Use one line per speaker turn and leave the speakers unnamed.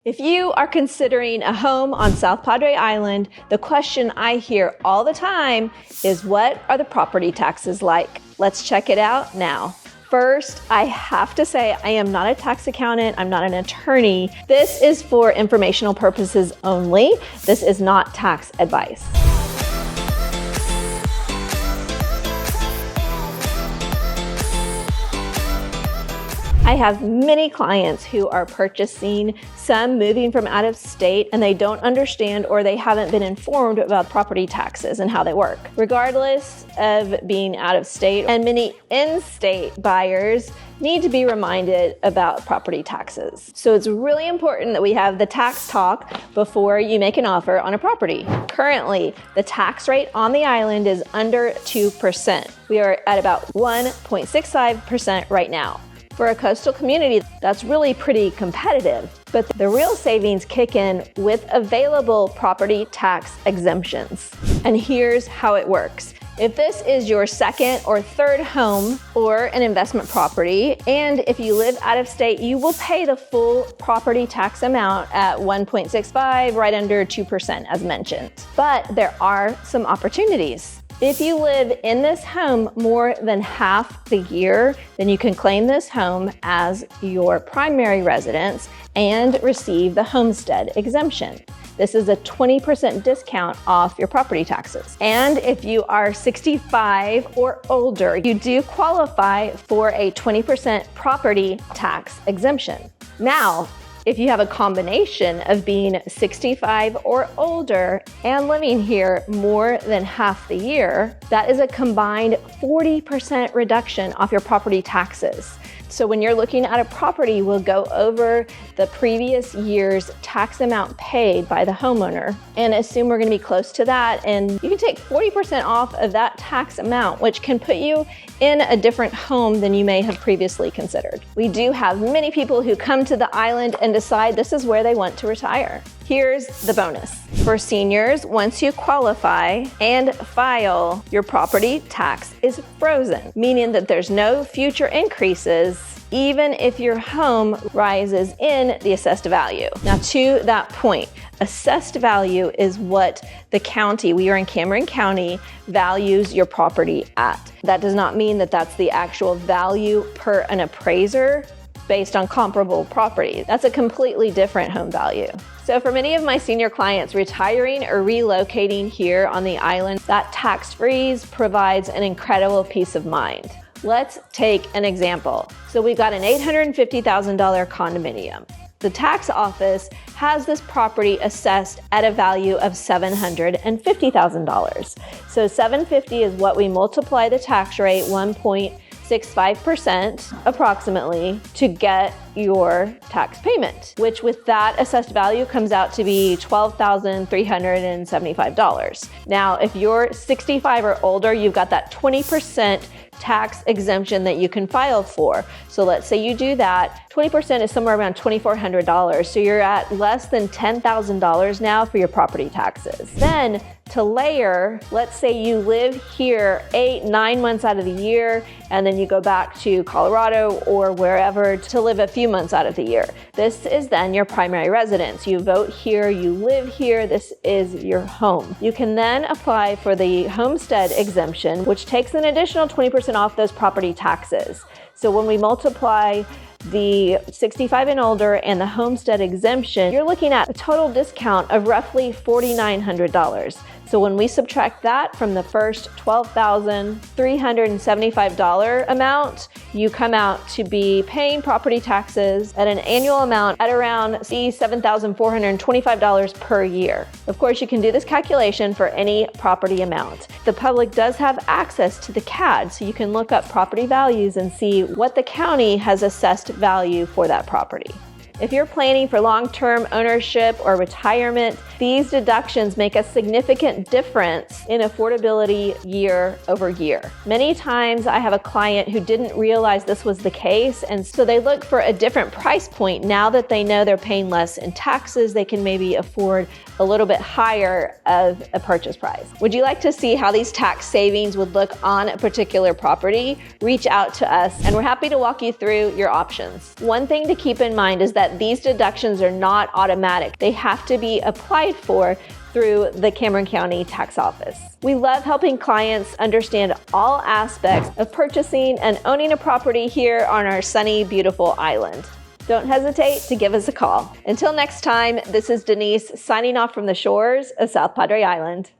If you are considering a home on South Padre Island, the question I hear all the time is, what are the property taxes like? Let's check it out now. First, I have to say I am not a tax accountant. I'm not an attorney. This is for informational purposes only. This is not tax advice. I have many clients who are purchasing, some moving from out of state, and they don't understand or they haven't been informed about property taxes and how they work. Regardless of being out of state, and many in-state buyers need to be reminded about property taxes. So it's really important that we have the tax talk before you make an offer on a property. Currently, the tax rate on the island is under 2%. We are at about 1.65% right now. For a coastal community, that's really pretty competitive, but the real savings kick in with available property tax exemptions. And here's how it works. If this is your second or third home or an investment property, and if you live out of state, you will pay the full property tax amount at 1.65, right under 2% as mentioned. But there are some opportunities. If you live in this home more than half the year, then you can claim this home as your primary residence and receive the Homestead exemption. This is a 20% discount off your property taxes. And if you are 65 or older, you do qualify for a 20% property tax exemption. Now, if you have a combination of being 65 or older and living here more than half the year, that is a combined 40% reduction off your property taxes. So when you're looking at a property, we'll go over the previous year's tax amount paid by the homeowner and assume we're going to be close to that. And you can take 40% off of that tax amount, which can put you in a different home than you may have previously considered. We do have many people who come to the island and decide this is where they want to retire. Here's the bonus. For seniors, once you qualify and file, your property tax is frozen, meaning that there's no future increases even if your home rises in the assessed value. Now, to that point, assessed value is what the county, we are in Cameron County, values your property at. That does not mean that that's the actual value per an appraiser based on comparable property. That's a completely different home value. So for many of my senior clients retiring or relocating here on the island, that tax freeze provides an incredible peace of mind. Let's take an example. So we got an $850,000 condominium. The tax office has this property assessed at a value of $750,000. So $750,000 is what we multiply the tax rate, 1.65% approximately, to get your tax payment, which with that assessed value comes out to be $12,375. Now, if you're 65 or older, you've got that 20% tax exemption that you can file for. So let's say you do that, 20% is somewhere around $2,400. So you're at less than $10,000 now for your property taxes. Then to layer, let's say you live here 8-9 months out of the year, and then you go back to Colorado or wherever to live a few months out of the year. This is then your primary residence. You vote here, you live here, this is your home. You can then apply for the Homestead exemption, which takes an additional 20% off those property taxes. So when we multiply the 65 and older and the Homestead exemption, you're looking at a total discount of roughly $4,900. So when we subtract that from the first $12,375 amount, you come out to be paying property taxes at an annual amount at around $7,425 per year. Of course, you can do this calculation for any property amount. The public does have access to the CAD, so you can look up property values and see what the county has assessed value for that property. If you're planning for long-term ownership or retirement, these deductions make a significant difference in affordability year over year. Many times I have a client who didn't realize this was the case, and so they look for a different price point. Now that they know they're paying less in taxes, they can maybe afford a little bit higher of a purchase price. Would you like to see how these tax savings would look on a particular property? Reach out to us and we're happy to walk you through your options. One thing to keep in mind is that that these deductions are not automatic. They have to be applied for through the Cameron County Tax Office. We love helping clients understand all aspects of purchasing and owning a property here on our sunny, beautiful island. Don't hesitate to give us a call. Until next time, this is Denise signing off from the shores of South Padre Island.